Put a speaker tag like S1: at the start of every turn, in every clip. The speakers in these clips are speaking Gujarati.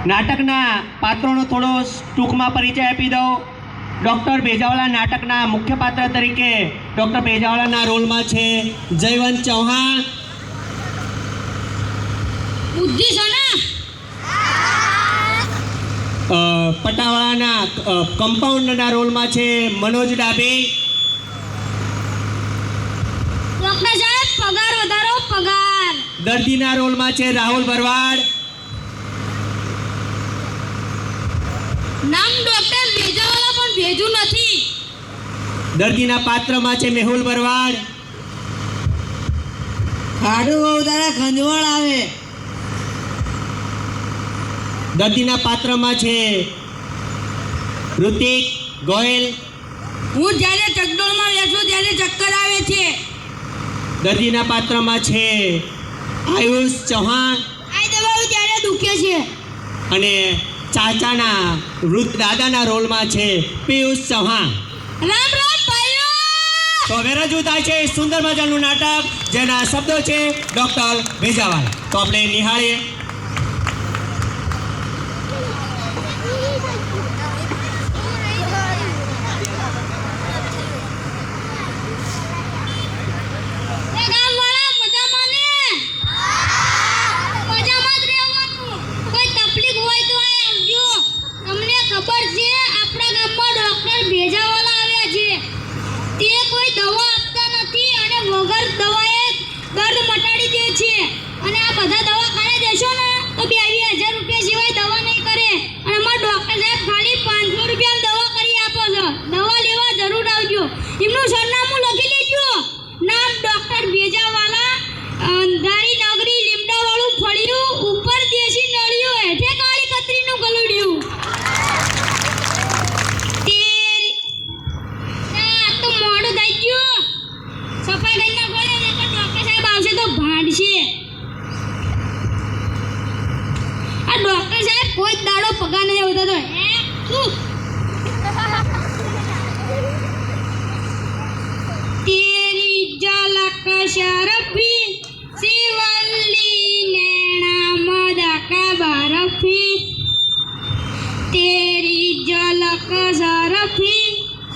S1: નાટકના પાત્રોનો થોડો ટૂંકમાં પરિચય આપી દઉં. ડૉક્ટર ભેજાવાલા નાટકના મુખ્ય પાત્ર તરીકે ડૉક્ટર ભેજાવાલાના રોલમાં છે જયવંત ચૌહાણ. પટાવાળાના કમ્પાઉન્ડરના રોલમાં છે મનોજ ડાબે.
S2: ડોક્ટર સાહેબ પગાર વધારો પગાર.
S1: દર્દીના રોલમાં છે રાહુલ ભરવાડ.
S2: નામ ડોક્ટર ભેજાવાલા પણ ભેજું નથી.
S1: દર્દીના પાત્રમાં છે મેહુલ ભરવાડ.
S3: ખાડું બહુ તારા ખંજવાળ આવે.
S1: દર્દીના પાત્રમાં છે ઋતિક ગોયલ.
S2: હું જ્યારે ચકડોળમાં બેસું ત્યારે ચક્કર આવે છે.
S1: દર્દીના પાત્રમાં છે આયુષ ચૌહાણ.
S2: આ દબાવ ત્યારે દુખે છે.
S1: અને ચાચાના વૃદ્ધ દાદાના રોલમાં છે પિયુષ ચૌહાણ.
S2: રામ રામ ભાઈઓ.
S1: તો હવે રજૂ થાય છે સુંદર મજાનું નાટક જેના શબ્દો છે ડૉક્ટર ભેજાવાલા. તો આપણે નિહાળીએ.
S2: એમનું સરનામું લખી લેજો. નામ ડોક્ટર ભેજાવાલા, અંધારી નગરી, લીમડા વાળું ફળિયું, ઉપર દેશી નળિયું, હેઠે કાળી કતરીનું ગલુડિયું. આ તો મોડું થઈ ગયું. સફાઈ કરી નાખો ને, નકર ડોક્ટર સાહેબ આવશે તો ભાંડશે. આ ડોક્ટર સાહેબ કોઈ દાડો પગાર નહીં આવતો તો હે શું? तेरी झलक शरफी शिवल्ली नैना मदक बरफी. तेरी झलक शरफी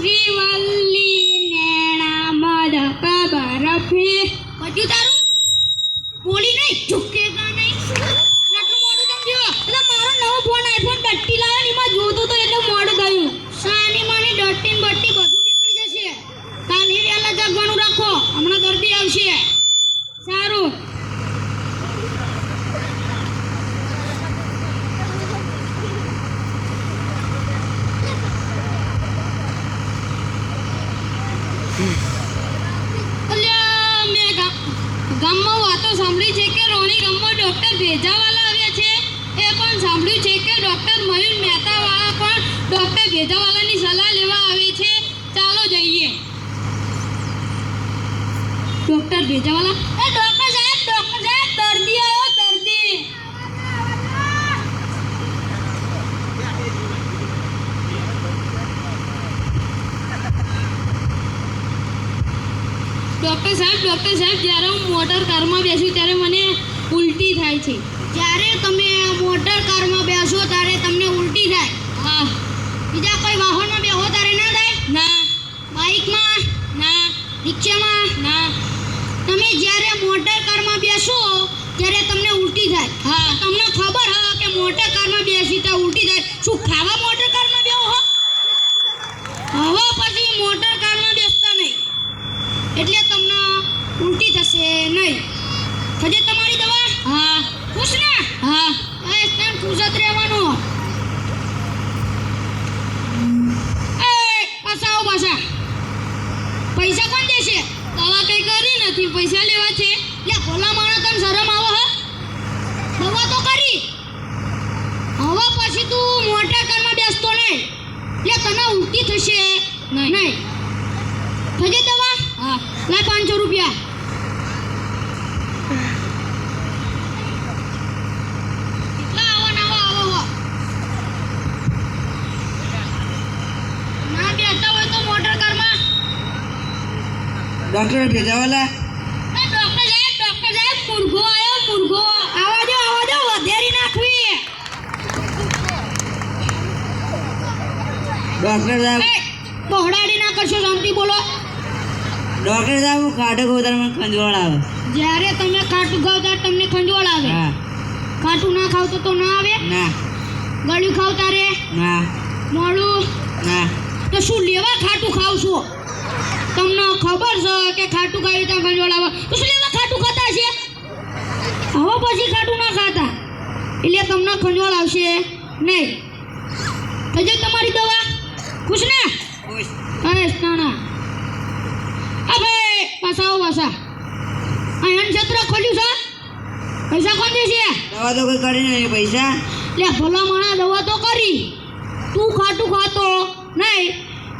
S2: शिवल्ली नैना मदक बरफी. બધું તારું બોલી નહીં ઝુકેગા નહીં. આટલું મોડું કેમ થયું? એટલે મારો નવો ફોન આઈફોન 30 લાવ્યો ને એમાં જોતો તો એટલે મોડું થયું. સાની માની ડટ્ટી ને બટ્ટી બધું નીકળી જશે. કાલે વહેલા જાગવાનું રાખો, હમણાં દર્દી આવશે. સારું. મેં ગામમાં વાતો સાંભળી છે કે રોણી ગામમાં ડૉક્ટર ભેજાવાલા આવ્યા છે. એ પણ સાંભળ્યું છે કે ડૉક્ટર મયુર મહેતાવાળા પણ ડૉક્ટર ભેજાવાલાની સલાહ લેવા આવે છે. ચાલો જઈએ. ડોક્ટર ભેજાવાલા, એ ડોક્ટર સાહેબ દર્દી આવ્યો દર્દી. ડોક્ટર સાહેબ જ્યારે હું મોટર કારમાં બેસું ત્યારે મને ઉલટી થાય છે. જ્યારે તમે મોટર કારમાં બેસો ત્યારે તમને ઉલટી થાય? હા. બીજા કોઈ વાહનમાં બેહો ત્યારે ના થાય? ના. બાઇકમાં? ના. રિક્ષામાં? ના. તમે જ્યારે મોટર કારમાં બેસો ત્યારે તમને ઉલટી થાય? હા. તમને ખબર હા કે મોટર કારમાં બેસી તો ઉલટી થાય. શું ખાવા મોટર કારમાં બેહો હો? હવે પછી મોટર કારમાં બેસતા નહીં એટલે તમને ઉલટી થશે નહીં. થશે તમારી દવા? હા. ખુશ ને? હા. એ સ્નાન ખુશ જ રહેવાનું. એ પાછા પાછા પૈસા કોણ દેશે? દવા કઈ કરી નથી, પૈસા લેવા છે. લે ભોલા માણસ તને શરમ આવે હે? દવા તો કરી. હવે પછી તું મોટા કારમાં બેસતો નહીં. લે તને ઉલટી થશે નહીં. થશે દવા? હા. લે 500 રૂપિયા. કેટલા આવો ના આવો. ના બેસતા હોય તો મોટર કારમાં.
S3: ડોક્ટર ભેજાવાલા,
S2: ડોક્ટર સાહેબ મુર્ગો આવ્યો મુર્ગો. આવા દો વધેરી નાખવી.
S3: ડોક્ટર સાહેબ
S2: એ બહોળાડી ના કરશો, શાંતિ બોલો.
S3: ડોક્ટર સાહેબ હું ખાટું ખાઉં ત્યારે મને ખંજવાળ આવે.
S2: જ્યારે તમે ખાટું ખાવ ત્યારે તમને ખંજવાળ આવે.
S3: હા.
S2: ખાટું ના ખાવ તો ના આવે.
S3: ના.
S2: ગળ્યું ખાવ તારે
S3: ના.
S2: મોડું
S3: ના.
S2: તો શું લેવા ખાટું ખાવ છો? તમને ખબર છે કે ખાટું ખાવી ત્યાં ખંજવાળ આવે તો શું લેવા ખાટું ખાતા છે? હવે પછી ખાટું ના ખાતા એટલે તમને ખંજવાળ આવશે નહીં. થઈ જાય તમારી દવા. ખુશ ને?
S3: ખુશ.
S2: ના. અબે પાછા અહીંયા છત્ર ખોલ્યું છે. પૈસા કોણ દેશે?
S3: દવા તો કોઈ કરી નહીં. પૈસા
S2: લે ભલા માણા દવા તો કરી. તું ખાટું ખાતો નહીં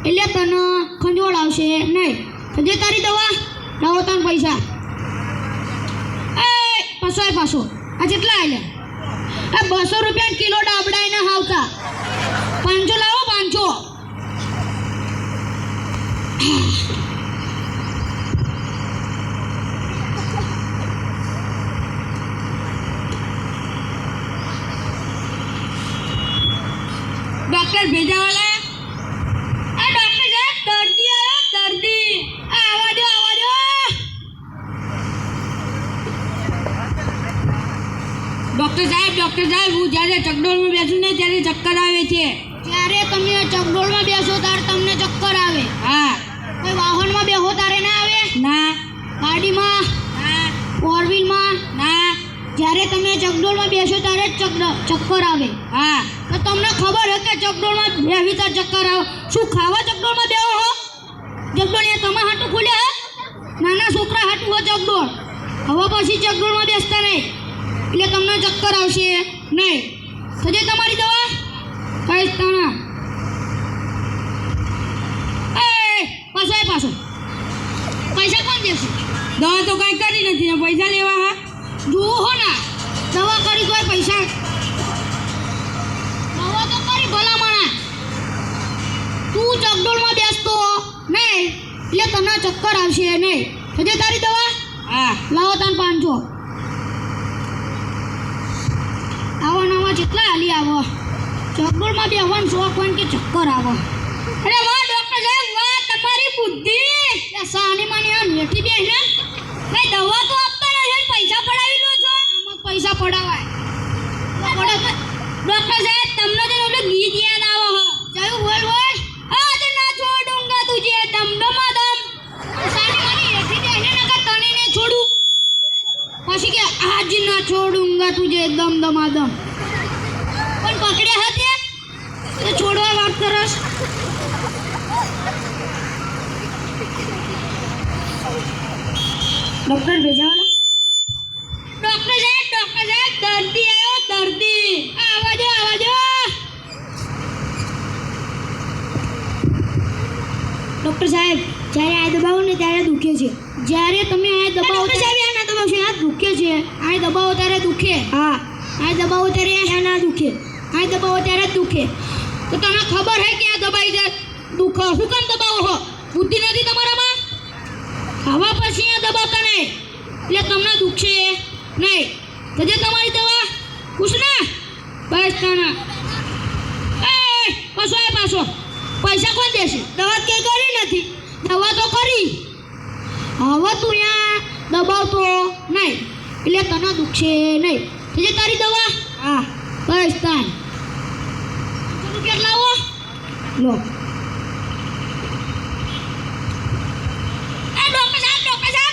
S2: એટલે તને ખંજવાળ આવશે નહીં. થજે તારી દવા. લાવો તને પૈસા. એ પાછો આ કેટલા આવ્યા? આ 200 રૂપિયા કિલો ડાબડાઈ ના હાવતા. 500 લાવો 500. ડોક્ટર ભેજાવાલા. આ ડોક્ટર સાહેબ દર્દી આવ્યો, દર્દી. આવા દો. ડોક્ટર સાહેબ હું જ્યારે ચકડોળમાં બેસું ને ત્યારે ચક્કર આવે છે. જ્યારે તમે ચકડોળમાં બેસો ત્યારે તમને ચક્કર આવે? હા. કોઈ વાહનમાં બેહો ત્યારે ના આવે? ના. ગાડીમાં? ના. ફોર વ્હીલમાં? ના. જ્યારે તમે ચકડોળમાં બેસો ત્યારે જ ચક્કર આવે? હા. તો તમને ખબર હે કે ચકડોળમાં બેહી ત્યારે ચક્કર આવે? શું ખાવા ચકડોળમાં બેહો હો? ચકડોળ એ તમારા હાટું ખુલ્યા હે? નાના છોકરા હાટું હો ચકડોળ. હવે પછી ચકડોળમાં બેસતા નહીં એટલે તમને ચક્કર આવશે નહીં. થજે તમારી દવા. કઈશ તાણા. એ પાછો પૈસા કોણ દેશે? દવા તો કઈ કરી નથી ને પૈસા લેવા. હા જુઓ હો ના, દવા કરી તોય પૈસા. દવા તો કરી ભલા માણા. તું ચકડોળમાં બેસતો નહીં એટલે તને ચક્કર આવશે નહીં. થજે તારી દવા. હા લાવો તને 500. આવા જેટલા હાલી આવો. ચકડોળમાં બેહવાનું શોખ હોય કે ચક્કર આવો. અરે વાહ ડોક્ટર સાહેબ વાહ, તમારી બુદ્ધિ. સાની માની આ મેઠી બેહ ને કઈ દવા તો આપતા નથી, પૈસા પડાવી લો છો. આમાં પૈસા પડાવાય. ડોક્ટર સાહેબ તમને તો ઓલું ગીત યાદ આવો હો. જયું બોલ આજ ના છોડુંગા તુજે દમદમા દમ. સાની માની મેઠી બેહ ને નકર તને ને છોડું. પછી કે આજ ના છોડુંગા તુજે દમદમા દમ. પણ પકડ્યા હતા તો છોડવા વાત કરસ. ડોક્ટર ભેજાવાલા. ડોક્ટર સાહેબ દર્દી આવ્યો, દર્દી. આવા દો. ડોક્ટર સાહેબ જ્યારે આ દબાવો ને ત્યારે દુખે છે. જ્યારે તમે આ દબાવો સાહેબ આ ના દબાવશો, આ દુખે છે. આ દબાવો ત્યારે દુખે. હા આ દબાવો ત્યારે આ ના દુખે. આ દબાવો ત્યારે જ દુખે. તો તને ખબર હે કે આ દબાઈ દે દુખે. શું કામ દબાવો હો? બુદ્ધિ નથી તમારામાં? ખાવા પછી આ દબાવતા નહીં એટલે તમને દુખશે નહીં. થજે તમારી દવા. ખુશ ને? બસ તાના. એ પાછો પૈસા કોણ દેશે? દવા કે કરી નથી. દવા તો કરી. હવે તું અહીંયા દબાવતો નહીં એટલે તને દુખશે નહીં. થજે તારી દવા. હા બસ તાન. રૂપિયા લાવો. લો. એ ડોક્ટર સાહેબ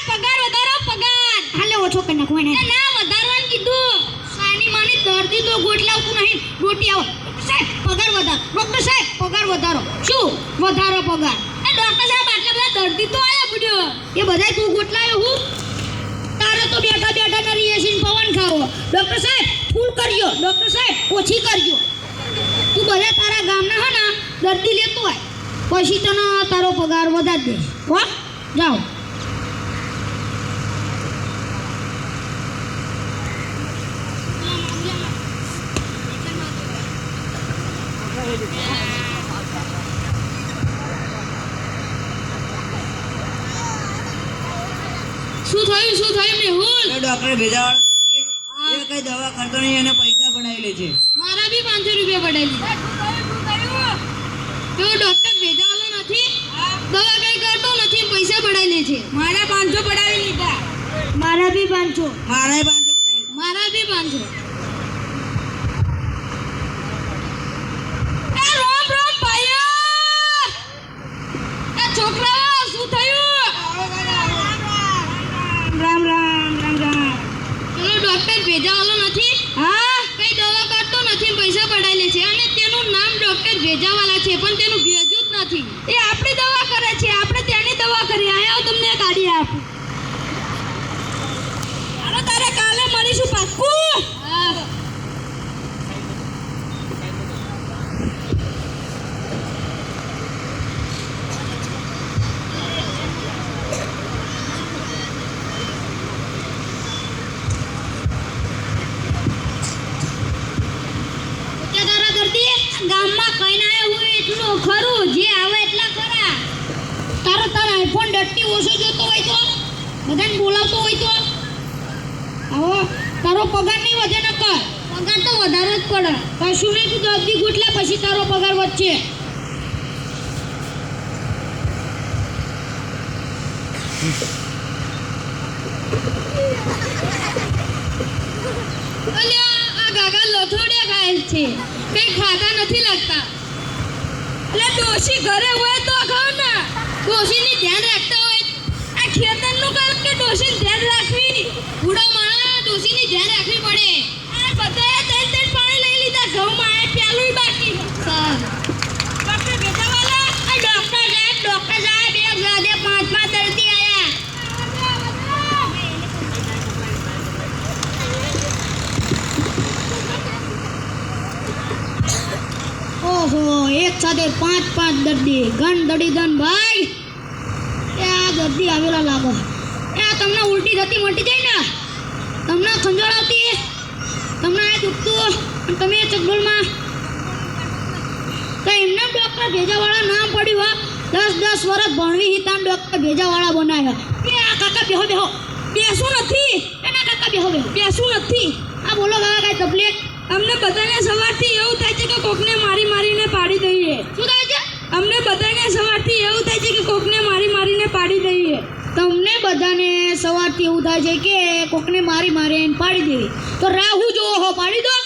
S2: પગાર વધારો. પગાર હાલે ઓછો કરી નાખો એને. ના વધારવાનું કીધું. સાની માની દર્દી તો ગોટલા આવતું નહીં. રોટી આવો. સાહેબ પગાર વધારો. ડોક્ટર સાહેબ પગાર વધારો. શું વધારો પગાર? એ ડોક્ટર સાહેબ આટલા બધા દર્દી તો આયા બુડ્યો. એ બધાય તું ગોટલા આવ્યો હું? તારે તો બેઠા ના રિએસિન પવન ખાવો. ડોક્ટર સાહેબ ફૂલ કરજો. ડોક્ટર સાહેબ ઓછી કરજો. તું બધા તારા ગામના હે ને દર્દી લેતો હોય પછી તને તારો પગાર વધારી દે. હો જાઓ. શું થયું મેહુલ?
S3: ડોક્ટર ભેજાવાળા એ કઈ દવા કરતો નહીં અને પૈસા પડાવી લે છે.
S2: મારા બી 500 રૂપિયા પડાવી. તો ડોક્ટર ભેજાવાળો નથી દવા કઈ કરતો નથી પૈસા પડાવી લે છે મારા 500 પડાવી લીધા મારા બી 500
S3: મારે 500 પડાવી
S2: મારા બી 500 એ રોમ રોમ ભાઈઓ એ છોકરાઓ શું થયું
S3: રામ રામ રામ રામ
S2: પેલો ડોક્ટર ભેજાવાળો નથી હા કઈ દવા કરતો નથી પૈસા પડાવી લે છે અને તેનું નામ ડોક્ટર ભેજાવાળા છે પણ તેનું ભેજું જ નથી એ આપણી દવા કરે છે આપણે તેની દવા કરી આયા તમને કાઢી આપું અરે તારે કાલે મળીશું પાક્કું હા ગામમાં કઈ ના હોય એટલું ખરું જે આવે એટલા ખરા તારો આઈફોન ડટ્ટી ઓછો જોતો હોય તો બધાને બોલાવતો હોય તો આવો તારો પગાર નહીં વધે ન કર પગાર તો વધારે જ પડે કશું નહીં તું જલ્દી ગૂંટલે પછી તારો પગાર વધશે અલ્યા આ ગાગા લથોડ્યા ખાય છે કઈ ખાતા નથી લાગતા એટલે ડોશી ઘરે હોય તો ખાવ ને ડોશીની ધ્યાન રાખતા હોય આ ખેતરનું કામ કે ડોશીને ધ્યાન રાખવી બુડા માણા ડોશીની ધ્યાન રાખવી પડે આ બધાએ ત્રણ પાણી લઈ લીધા ઘઉંમાં આ પેલું બાકી ડોક્ટર ભેજાવાલા આ ડોક્ટર સાહેબ એક ગાદે 5 દર્દી આયા ઓહો એક સાથે 5 દર્દી ગન દડી ગન ભાઈ એ આ દર્દી આવેલા લાગો એ તમને ઉલટી થતી મટી જાય ને તમને ખંજોળ આવતી તમને આ દુખતું અને તમે ચકડોળમાં તો એમને ડોક્ટર ભેજાવાળા નામ પડ્યું હા 10 વર્ષ ભણવી હિતાન ડોક્ટર ભેજાવાળા બનાવ્યા કે આ કાકા બેહો બેસું નથી એના કાકા બેહો બેસું નથી આ બોલો કાકા કઈ તકલીફ અમને બધાને સવારથી એવું થાય છે કે કોકને મારીને પાડી દઈએ શું થાય છે અમને બધાને સવારથી એવું થાય છે કે કોકને મારીને પાડી દઈએ તમને બધાને સવારથી એવું થાય છે કે કોકને મારીને પાડી દઈએ તો રાહુ જો હો પાડી દો